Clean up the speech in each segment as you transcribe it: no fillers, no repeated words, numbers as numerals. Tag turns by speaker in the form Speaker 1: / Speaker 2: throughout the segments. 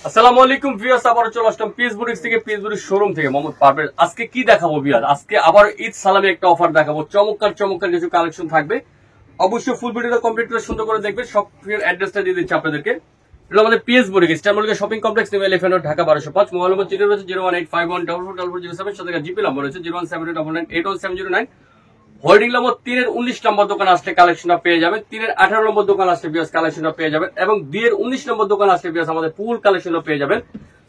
Speaker 1: আসসালামু আলাইকুম ভিউয়ার্স, আবার চলে আসলাম পিস বুটিক্স থেকে, পিস বুটিক্স শোরুম থেকে মোহাম্মদ পারভেজ। আজকে কি দেখাবো ভিউয়ার্স? আজকে আবার ঈদ সালামি একটা অফার দেখাবো। চমৎকার চমৎকার কিছু কালেকশন থাকবে। অবশ্যই ফুল ভিডিওটা কমপ্লিট করে সুন্দর করে দেখবেন। সব অ্যাড্রেসটা দিয়ে দিচ্ছি আপনাদেরকে। এটা আমাদের পিএস বুটিক্স, স্টারমলিকা shopping complex, new elephant road, Dhaka 1205। Mobile number চিঠি রয়েছে 01851444407, সাথে জিপি নম্বর রয়েছে 01799981709। হোল্ডিং নম্বর 3 এর 19 নম্বর দোকান আসলে কালেকশনটা পেয়ে যাবেন। 3 এর 18 নম্বর দোকান আসলে বিয়াস কালেকশনটা পেয়ে যাবেন, এবং 2 এর 19 নম্বর দোকান আসলে বিয়াস আমাদের ফুল কালেকশনটা পেয়ে যাবেন।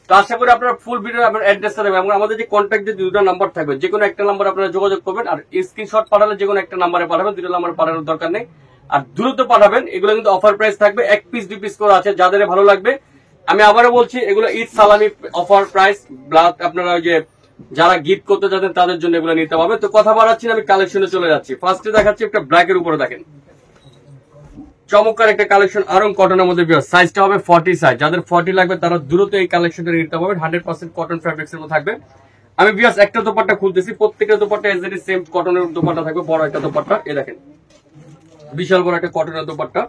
Speaker 1: তো আশা করি আপনারা ফুল ভিডিও আপনার অ্যাড্রেসটা দেবেন, এবং আমাদের যে কন্ট্যাক্ট যে দুটো নাম্বার থাকবে, যে কোনো একটা নাম্বার আপনারা যোগাযোগ করবেন। আর স্ক্রিনশট পাঠালে যে কোনো একটা নাম্বারে পাঠাবেন, দুটো নাম্বার পাঠানোর দরকার নেই। আর দ্রুত পাঠাবেন। এগুলো কিন্তু অফার প্রাইস থাকবে, 1 পিস 2 পিস করে আছে, যাদের ভালো লাগবে। আমি আবারও বলছি, এগুলো ঈদ সালামি অফার প্রাইস। আপনারা ওই যে যারা গিফট করতে চাচ্ছেন তাদের জন্য এগুলো নিতে হবে। তো কথা বাড়াচ্ছি না, আমি কালেকশনে চলে যাচ্ছি। ফার্স্টে দেখাচ্ছি একটা ব্ল্যাকের উপরে, দেখেন চমৎকার একটা কালেকশন, আরং কটনের মধ্যে। সাইজটা হবে 40 সাইজ। যাদের 40 লাগবে তারা দ্রুত এই কালেকশনটা নিতে পারবেন। 100% কটন ফ্যাব্রিক্স এর মধ্যে থাকবে। আমি বিয়াস একটা দোপাট্টা খুলতেছি, প্রত্যেকটা দোপাট্টা এজেডি সেম কটনের দোপাট্টা থাকবে। বড় একটা দোপাট্টা, এই দেখেন বিশাল বড় একটা কটনের দোপাট্টা,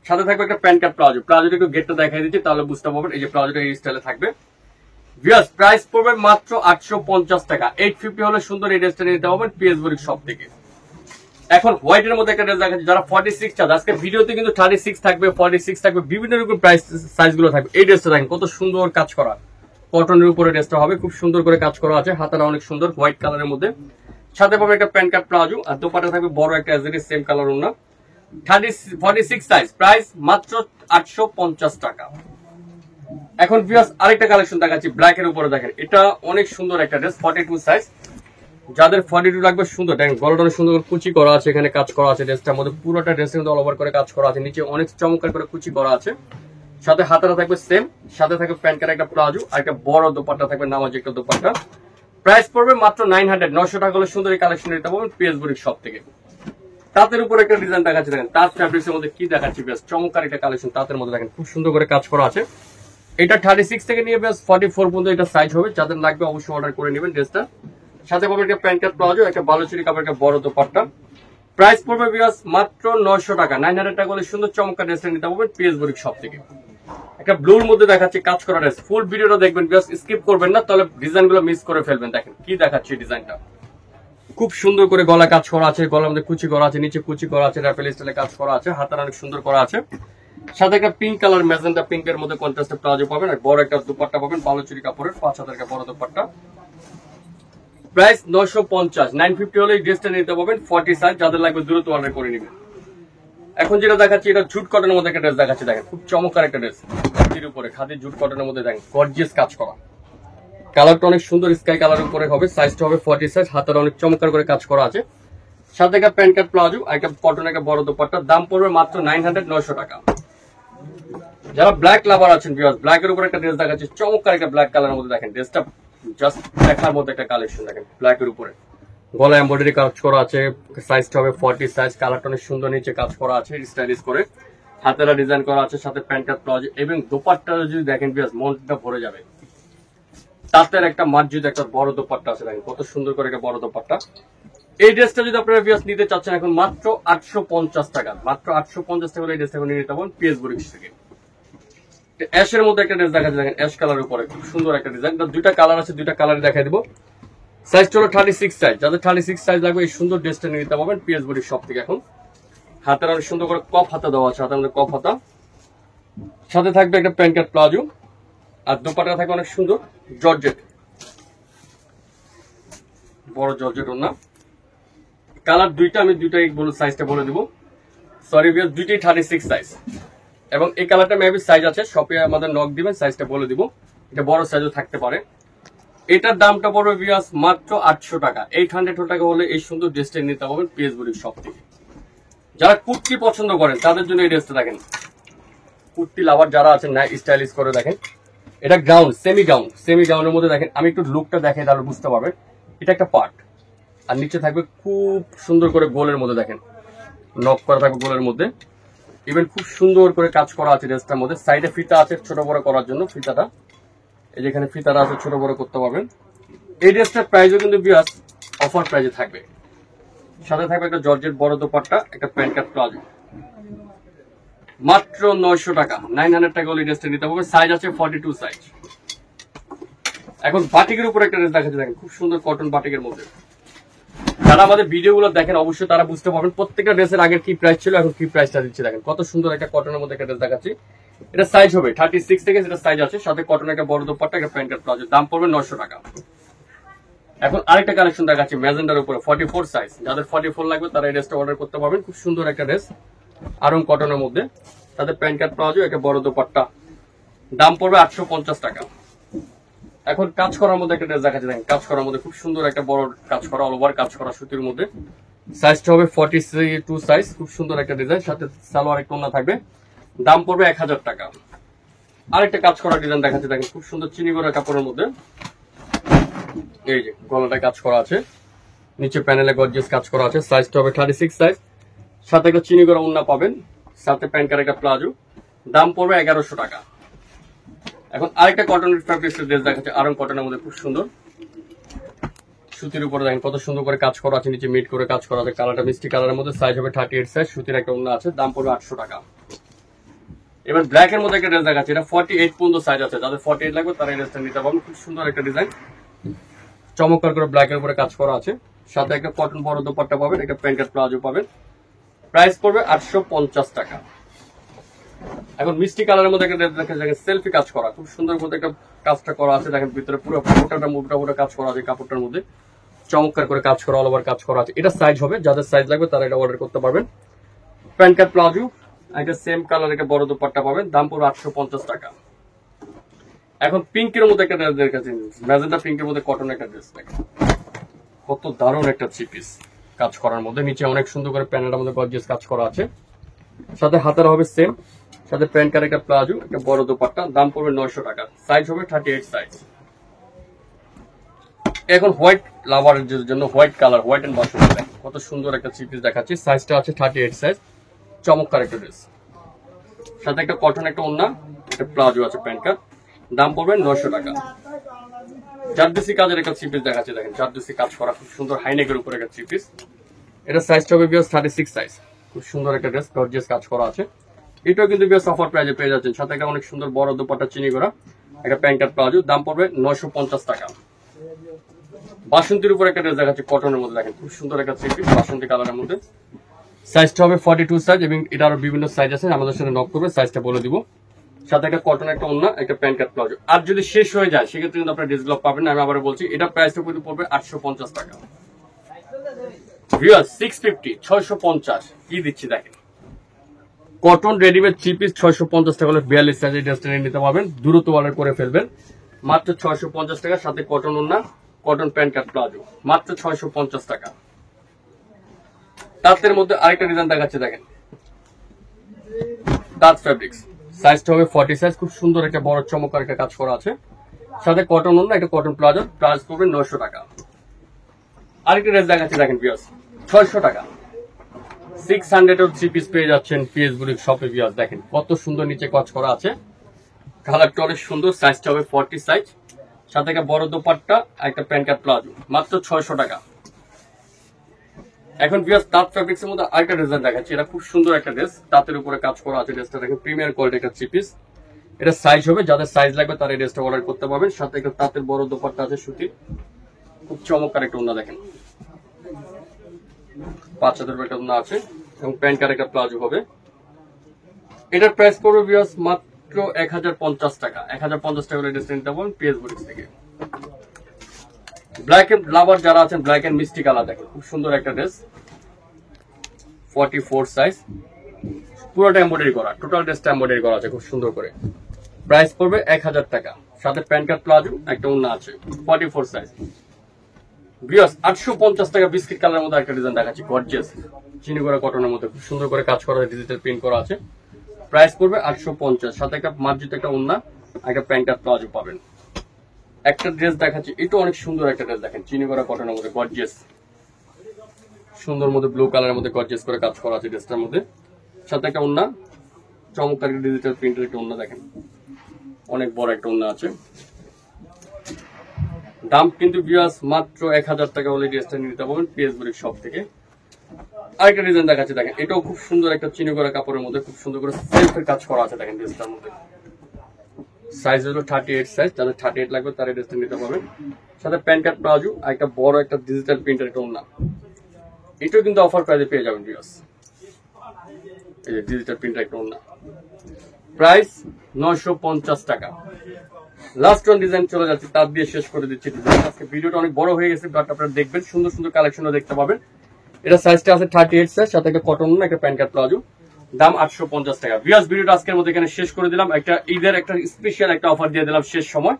Speaker 1: সাথে থাকবে একটা প্যান্ট কাট প্লাজো। প্লাজোটা একটু গেটটা দেখাই দিচ্ছি, তাহলে বুঝতে পারবেন। এই যে প্লাজোটা এই স্টাইলে থাকবে। ভিউয়ার্স, প্রাইস পড়বে মাত্র 850 টাকা। 850 হলে সুন্দর এই ড্রেসটা নিতে পারবেন পিএস বুটিক্স শপ থেকে। এখন হোয়াইটের মধ্যে একটা ড্রেস দেখাচ্ছি, যারা 46 চার্জ, আজকে ভিডিওতে কিন্তু 36 থাকবে, 46 থাকবে, বিভিন্ন রকম প্রাইস সাইজ গুলো থাকবে। এই ড্রেসটা দেখেন কত সুন্দর কাজ করা, কটনের উপরে ড্রেসটা হবে, খুব সুন্দর করে কাজ করা আছে। হাতাটা অনেক সুন্দর হোয়াইট কালারের মধ্যে, সাথে পাবে একটা প্যান্ট কাট প্লাজো, আর দোপাট্টা থাকবে বড় একটা এজেডি সেম কালার ওড়না। 46 সাইজ, প্রাইস মাত্র 850 টাকা। এখন ভিউয়ার্স আরেকটা কালেকশন দেখাচ্ছি ব্ল্যাক এর উপরে, দেখেন এটা অনেক সুন্দর একটা ড্রেস, 42 সাইজ। যাদের 42 লাগবে, সুন্দর দেখেন গলাটা অনেক সুন্দর করে কুচি করা আছে, এখানে কাজ করা আছে। ড্রেসটার মধ্যে পুরোটা ড্রেসের মধ্যে অল ওভার করে কাজ করা আছে, নিচে অনেক চমৎকার করে কুচি করা আছে। সাথে হাতাটা থাকবে সেম, সাথে থাকবে প্যান্ট কাট একটা প্লাজো, আর একটা বড় দোপাট্টা থাকবে, নামাজি একটা দোপাট্টা। প্রাইস পড়বে মাত্র 900 টাকা হলে সুন্দর এই কালেকশন নিতে পারবেন পিএস বুটিক্স শপ থেকে। তাঁতের উপরে একটা ডিজাইন দেখাচ্ছি, দেখেন তাঁত ফ্যাব্রিক্স এর মধ্যে কি দেখাচ্ছি, বেশ চমৎকার একটা কালেকশন। তাঁতের মধ্যে দেখেন খুব সুন্দর করে কাজ করা আছে। এটা 36 থেকে নিয়ে বেশ 44 পর্যন্ত এটা সাইজ হবে। যাদের লাগবে অবশ্যই অর্ডার করে নেবেন ড্রেসটা। সাথে পাবেন একটা প্যান্ট কাট প্লাজো, একটা বালুচুরি কাপড়, একটা বড় দোপাট্টা। প্রাইস পড়বে বিয়াস মাত্র 900 টাকা। 900 টাকা হলে সুন্দর চমৎকার ড্রেসটা নিতে পারবেন পিএস বুটিক্স শপ থেকে। একটা ব্লুর মধ্যে দেখাচ্ছি কাজ করা ড্রেস, ফুল ভিডিওটা দেখবেন বিয়াস, স্কিপ করবেন না, তাহলে ডিজাইন গুলো মিস করে ফেলবেন। দেখেন কি দেখাচ্ছি ডিজাইনটা, খুব সুন্দর করে গলা কাজ করা আছে, গলার মধ্যে কুচি করা আছে, নিচে কুচি করা আছে, র্যাপেল স্টাইলে কাজ করা আছে, হাতার অনেক সুন্দর করা আছে। সাথে একটা পিঙ্ক কালার ম্যাজেন্টা পিঙ্কের মধ্যে কন্ট্রাস্টে প্লাজো পাবেন, আর বড় একটা দুপাট্টা পাবেন বালুচুরি কাপড়ের, 5 হাতের একটা বড় দুপাট্টা। প্রাইস 950। 950 হলে এই ড্রেসটা নিতে পারবেন 40 সাইজ। যাদের লাগবে দ্রুত অর্ডার করে নেবেন। এখন যেটা দেখাচ্ছি, এটা জুট কটনের মধ্যে একটা ড্রেস দেখাচ্ছি, দেখেন খুব চমৎকার একটা ড্রেস, খাদির উপরে, খাদি জুট কটনের মধ্যে দেখেন গর্জিয়াস কাজ করা। কালারটা অনেক সুন্দর স্কাই কালারের উপরে হবে, সাইজটা হবে 40 সাইজ, হাতের অনেক চমৎকার করে কাজ করা আছে। সাথে একটা প্যান্ট কাট প্লাজো, একটা কটনের একটা বড় দোপাট্টা। দাম পড়বে মাত্র 900 টাকা। যারা ব্ল্যাক লাভার আছেন ভিউয়ার্স, ব্ল্যাক এর উপর একটা ড্রেস দেখাচ্ছি, চমৎকার একটা ব্ল্যাক কালারের মধ্যে। দেখেন ড্রেসটা জাস্ট দেখার মধ্যে একটা কালেকশন, দেখেন ব্ল্যাক এর উপরে গলা এমব্রয়ডারি কাজ করা আছে, সাইজটা হবে 40 সাইজ। কালারটা অনেক সুন্দর, নিচে কাজ করা আছে স্টাইলিশ করে, হাতেরা ডিজাইন করা আছে, সাথে প্যান্ট কাট প্লাজো, এবং দোপাট্টা যদি দেখেন ভিউয়ার্স মনটা ভরে যাবে। তাঁতের একটা মার্জিত একটা বড় দোপাট্টা আছে, দেখেন কত সুন্দর করে একটা বড় দোপাট্টা। এই ড্রেসটা যদি আপনারা ভিউয়ার্স নিতে চাচ্ছেন, এখন মাত্র 850 টাকা। মাত্র 850 টাকা এই ড্রেসটা নিয়ে নিতে পারেন পিএস বুটিক্স থেকে। অ্যাশের মধ্যে একটা ড্রেস দেখাচ্ছে, দেখেন অ্যাশ কালারের উপরে খুব সুন্দর একটা ডিজাইন। দুইটা কালার আছে, দুইটা কালারে দেখাই দিব। সাইজটা হলো 36 সাইজ। যাদের 36 সাইজ লাগবে এই সুন্দর ড্রেসটা নিয়ে নিতে পারবেন পিএস বুটিক্স শপ থেকে। এখন হাতের অনেক সুন্দর করে কফ হাতা দেওয়া আছে, হাতের মধ্যে কফ হাতা, সাথে থাকবে একটা প্যান্ট কাট প্লাজো, আর দোপাট্টা থাকবে অনেক সুন্দর জর্জেট, বড় জর্জেট ওড়না। কালার দুইটা, আমি দুইটাই সাইজটা বলে দিব। সরি ভিউয়ার্স, দুইটাই 36 সাইজ, এবং এই কালারটা মেবি সাইজ আছে, শপে আমাদের নক দিবেন, সাইজটা বলে দিব। এটা বড় সাইজও থাকতে পারে। এটার দামটা পড়বে ভিউয়ার্স মাত্র 800 টাকা। 800 টাকা হলে এই সুন্দর ড্রেসটা নিতে পারবেন পিএস বুটিক্স শপ থেকে। যারা কুর্তি পছন্দ করেন তাদের জন্য এই ড্রেসটা দেখেন, কুর্তি লাভার যারা আছেন না, স্টাইলিশ করে দেখেন। এটা গাউন, সেমি গাউন, সেমি গাউনের মধ্যে দেখেন, আমি একটু লুকটা দেখাই তাহলে বুঝতে পারবেন। এটা একটা পার্ট, আর নিচে থাকবে খুব সুন্দর করে গোলের মধ্যে, দেখেন নক করা থাকবে গোলের মধ্যে, ইভেন খুব সুন্দর করে কাজ করা আছে ড্রেসটার মধ্যে। সাইডে ফিতা আছে ছোট বড় করার জন্য, ফিতাটা এই যেখানে ফিতাটা আছে, ছোট বড় করতে পারবেন। এই ড্রেসটার প্রাইসও কিন্তু ভিউয়ার্স অফার প্রাইসে থাকবে। সাথে থাকবে একটা জর্জেট বড় দোপাট্টা, একটা প্যান্ট কাট প্লাজো, মাত্র 900 টাকা, 900 টাকা হলে ড্রেসটা নিতে হবে। সাইজ আছে 42 সাইজ। এখন বাটিকের উপর একটা ড্রেস দেখাচ্ছি, দেখেন খুব সুন্দর কটন বাটিকের মধ্যে। যারা আমাদের ভিডিওগুলো দেখেন অবশ্যই তারা বুঝতে পারবেন প্রত্যেকটা ড্রেসের আগের কি প্রাইস ছিল, এখন কি প্রাইসটা দিচ্ছে। দেখেন কত সুন্দর একটা কটনের মধ্যে একটা ড্রেস দেখাচ্ছি। এটা সাইজ হবে 36 থেকে, যেটা সাইজ আছে, সাথে কটন একটা বড় দোপাট্টা, একটা প্যান্ট প্লাজো, দাম পড়বে 900 টাকা। এখন আরেকটা কালেকশন দেখাচ্ছি ম্যাজেন্ডার উপরে 44 সাইজ। যাদের 44 লাগবে তারা এই ড্রেসটা অর্ডার করতে পারবেন। খুব সুন্দর একটা ড্রেস আরং কটনের মধ্যে, তাদের প্যান্ট প্লাজো, একটা বড় দোপাট্টা, দাম পড়বে 850 টাকা। এখন কাজ করার মধ্যে একটা ড্রেস দেখাচ্ছি, দেখেন কাজ করার মধ্যে খুব সুন্দর একটা বড় কাজ করা, অল ওভার কাজ করা সুতির মধ্যে। সাইজটা হবে 42 সাইজ। খুব সুন্দর একটা ডিজাইন, সাথে সালোয়ার একটা ওড়না থাকবে, দাম পড়বে 1000 টাকা। আরেকটা কাজ করা ডিজাইন দেখাচ্ছি, দেখেন খুব সুন্দর চিনি করা কাপড়ের মধ্যে। এই যে গলাটা কাজ করা আছে, নিচে প্যানেলে গর্জিয়াস কাজ করা আছে। সাইজটা হবে 36 সাইজ, সাথে একটা চিনি করা ওড়না পাবেন, সাথে প্যান্ট কার একটা প্লাজো, দাম পড়বে 1100 টাকা। এখন আরেকটা কটন ফ্যাব্রিক্সের ড্রেস দেখাচ্ছে আরং কটনের মধ্যে, খুব সুন্দর সুতির উপরে। দেখেন কত সুন্দর করে কাজ করা আছে, নিচে মিড করে কাজ করা আছে, কালারটা মিষ্টি কালারের মধ্যে। সাইজ হবে 38 সাইজ, সুতির একটা ওড়না আছে, দাম পড়বে 800 টাকা। এবার ব্ল্যাক এর মধ্যে একটা ড্রেস দেখাচ্ছে, এটা 48 পর্যন্ত সাইজ আছে। যাদের 48 লাগবে তারা এই ড্রেসটা নিতে পারবেন। খুব সুন্দর একটা ডিজাইন, চমৎকার করে ব্ল্যাক এর উপরে কাজ করা আছে, সাথে একটা কটন বড় দোপাট্টা পাবেন, একটা প্যান্ট প্লাজো পাবেন। প্রাইস পড়বে 850 টাকা। এখন মিষ্টি কালারের মধ্যে একটা ড্রেস দেখা যায়, সেলফি কাজ করা, খুব সুন্দর মধ্যে একটা কাজটা করা আছে। দেখেন ভিতরে পুরো মোটা মোটা কাজ করা আছে, কাপড়টার মধ্যে চমৎকার করে কাজ করা, অল ওভার কাজ করা আছে। এটা সাইজ হবে, যাদের সাইজ লাগবে তারা এটা অর্ডার করতে পারবেন। প্যান্ট কাট প্লাজো, একটা সেম কালার একটা বড় দোপাট্টা পাবেন, দাম পড়বে 850 টাকা। এখন পিঙ্কের মধ্যে একটা ড্রেস দেখাচ্ছি, ম্যাজেন্টা পিঙ্কের মধ্যে কটন একটা ড্রেস, দেখেন কত দারুণ একটা থ্রি পিস কাজ করার মধ্যে। নিচে অনেক সুন্দর করে প্যানেলের মধ্যে গর্জিয়াস কাজ করা আছে, সাথে হাতের হবে সেম, সাথে প্যান্ট কার একটা প্লাজো, একটা বড় দোপাট্টা, দাম পড়বে 900 টাকা। সাইজ হবে 38 সাইজ। এখন হোয়াইট লাভারের জন্য হোয়াইট কালার, হোয়াইট এন্ড বাসন্তী, কত সুন্দর একটা থ্রি পিস দেখাচ্ছি। সাইজটা আছে 38 সাইজ, চমৎকার একটা ড্রেস, সাথে একটা কটন একটা ওড়না, একটা প্লাজো আছে, প্যান্ট কার, দাম পড়বে 900 টাকা। জারদোসি কাজের একটা থ্রি পিস দেখাচ্ছি, দেখেন জারদোসি কাজ করা, খুব সুন্দর হাইনেকের উপরে একটা থ্রি পিস। এটা সাইজটা হবে 36 সাইজ। খুব সুন্দর একটা ড্রেস, গর্জিয়াস কাজ করা আছে। এটাও কিন্তু অফার প্রাইজে পেয়ে যাচ্ছেন, সাথে একটা অনেক সুন্দর বড় দোপাট্টা চিনি করা, একটা প্যান্ট কাট প্লাজো, দাম পড়বে 950 টাকা। বাসন্তীর উপর একটা ড্রেস দেখাচ্ছি কটনের মধ্যে, দেখেন খুব সুন্দর একটা থ্রি পিস বাসন্তী কালারের মধ্যে। সাইজটা হবে 42 সাইজ, এবং এটা আরো বিভিন্ন সাইজ আছে, আমাদের সাথে নক করবে, সাইজটা বলে দিব। সাথে একটা কটন একটা ওড়না, একটা প্যান্ট কাট প্লাজো। আর যদি শেষ হয়ে যায় সেক্ষেত্রে কিন্তু আপনার ড্রেসগুলো পাবেন না। আমি আবার বলছি, এটা প্রাইসটা কিন্তু পড়বে 850 টাকা। ভিউয়ার্স 650, 650 কি দিচ্ছি দেখেন, কটন রেডিমেড থ্রি পিস 650 টাকা হলে 42 সাইজের ড্রেসটা নিতে পারবেন। দ্রুত অর্ডার করে ফেলবেন, মাত্র 650 টাকা, সাথে কটন ওড়না, কটন প্যান্ট কাট প্লাজো, মাত্র 650 টাকা। তাঁতের মধ্যে আরেকটা ডিজাইন দেখাচ্ছে, দেখেন তাঁত ফ্যাব্রিক্স, সাইজটা হবে 40 সাইজ। খুব সুন্দর একটা বড় চমৎকার একটা কাজ করা আছে, সাথে কটন ওড়না, একটা কটন প্লাজো, প্রাইস পড়বে 900 টাকা। আরেকটা ড্রেস দেখাচ্ছি, দেখেন ভিউয়ার্স 600 টাকা 600 এর থ্রি পিস পেয়ে যাচ্ছেন পিএস বুটিক শপে। ভিউয়ার্স দেখেন কত সুন্দর নিচে কাজ করা আছে, কালারটা অনেক সুন্দর। সাইজটা হবে 40 সাইজ, সাথে একটা বড় দোপাট্টা, একটা প্যান্ট কাট প্লাজো, মাত্র 600 টাকা। এখন ভিউয়ার্স তাঁত ফ্যাব্রিক্সের মধ্যে আরেকটা ডিজাইন দেখাচ্ছি, এটা খুব সুন্দর একটা ড্রেস, তাঁতের উপরে কাজ করা আছে। ড্রেসটা দেখেন প্রিমিয়ার কোয়ালিটি একটা থ্রি পিস। এটা সাইজ হবে, যাদের সাইজ লাগবে তারা এই ড্রেসটা অর্ডার করতে পারবেন। সাথে একটা তাঁতের বড় দোপাট্টা আছে সুতির, খুব চমৎকার একটা ওড়না, দেখেন 5 হাতের একটা ওড়না আছে, এবং প্যান্ট কার একটা প্লাজো হবে। এটার প্রাইস পড়বে ভিউয়ার্স মাত্র 1050 টাকা। 1050 টাকা করে ড্রেসটা নিতে পারবেন পিএস বুটিক্স থেকে। ব্ল্যাক এন্ড লাভার যারা আছেন, ব্ল্যাক এন্ড মিষ্টি কালার, দেখেন খুব সুন্দর একটা ড্রেস, 44 সাইজ, পুরোটা এমব্রয়ডারি করা, টোটাল ড্রেসটা এমব্রয়ডারি করা আছে খুব সুন্দর করে। প্রাইস পড়বে 1000 টাকা, সাথে প্যান্ট কাট প্লাজো, একটা ওড়না আছে, 44 সাইজ। ভিউয়ার্স 850 টাকা বিস্কিট কালারের মধ্যে একটা ডিজাইন দেখাচ্ছি, গর্জিয়াস চিনি করা কটনের মধ্যে, খুব সুন্দর করে কাজ করা, ডিজিটাল প্রিন্ট করা আছে। প্রাইস পড়বে 850, সাথে একটা মার্জিত একটা ওড়না, একটা প্যান্ট কাট প্লাজো পাবেন। একটা ড্রেস দেখাচ্ছি, এটা অনেক সুন্দর একটা ড্রেস, দেখেন চিনি করা কটনের মধ্যে, গর্জিয়াস সুন্দর মধ্যে ব্লু কালারের মধ্যে গর্জিয়াস করে কাজ করা আছে ড্রেসটার মধ্যে, সাথে একটা ওড়না, চমৎকার ডিজিটাল প্রিন্টের একটা ওড়না, দেখেন অনেক বড় একটা ওড়না আছে। দাম কিন্তু ভিউয়ার্স মাত্র 1000 টাকা হলে ড্রেসটা নিতে পারবেন পিএস বুটিক শপ থেকে। আরেকটা ডিজাইন দেখাচ্ছি দেখেন, এটাও খুব সুন্দর একটা চিনি করা কাপড়ের মধ্যে খুব সুন্দর করে সেলফের কাজ করা আছে দেখেন ড্রেসটার মধ্যে। সাইজ হলো 38 সাইজ, যাদের 38 লাগবে তারা এই ড্রেসটা নিতে পারবেন। সাথে প্যান্ট কাট প্লাজো আর একটা বড় একটা ডিজিটাল প্রিন্টের একটা ওড়না, এটাও কিন্তু অফার প্রাইসে পেয়ে যাবেন ভিউয়ার্স। এই যে ডিজিটাল প্রিন্টের একটা ওড়না, প্রাইস 950 টাকা। লাস্ট ওয়ান ডিজাইন চলে যাচ্ছে, তার দিয়ে শেষ করে দিচ্ছি ডিজাইন। আজকে ভিডিওটা অনেক বড় হয়ে গেছে, বাট আপনারা দেখবেন সুন্দর সুন্দর কালেকশনও দেখতে পাবেন। এটা সাইজটা আছে 38 সাইজ, সাথে একটা কটন না একটা প্যান্ট কাট প্লাজো, দাম 850 টাকা। ভিউয়ার্স ভিডিওটা আজকের মধ্যে এখানে শেষ করে দিলাম। একটা ঈদের একটা স্পেশাল একটা অফার দিয়ে দিলাম শেষ সময়।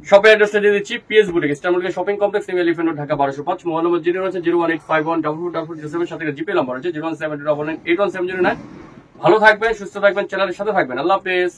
Speaker 1: শপের অ্যাড্রেসটা দিয়ে দিচ্ছি, PS boutique, star market shopping complex, new elephant road, Dhaka 1205। Mobile নম্বর যেটা রয়েছে 018514407, সাথে জিপে নাম্বার আছে 01789817009। ভালো থাকবেন, সুস্থ থাকবেন, চ্যানেলের সাথে থাকবেন। আল্লাহ হাফেজ।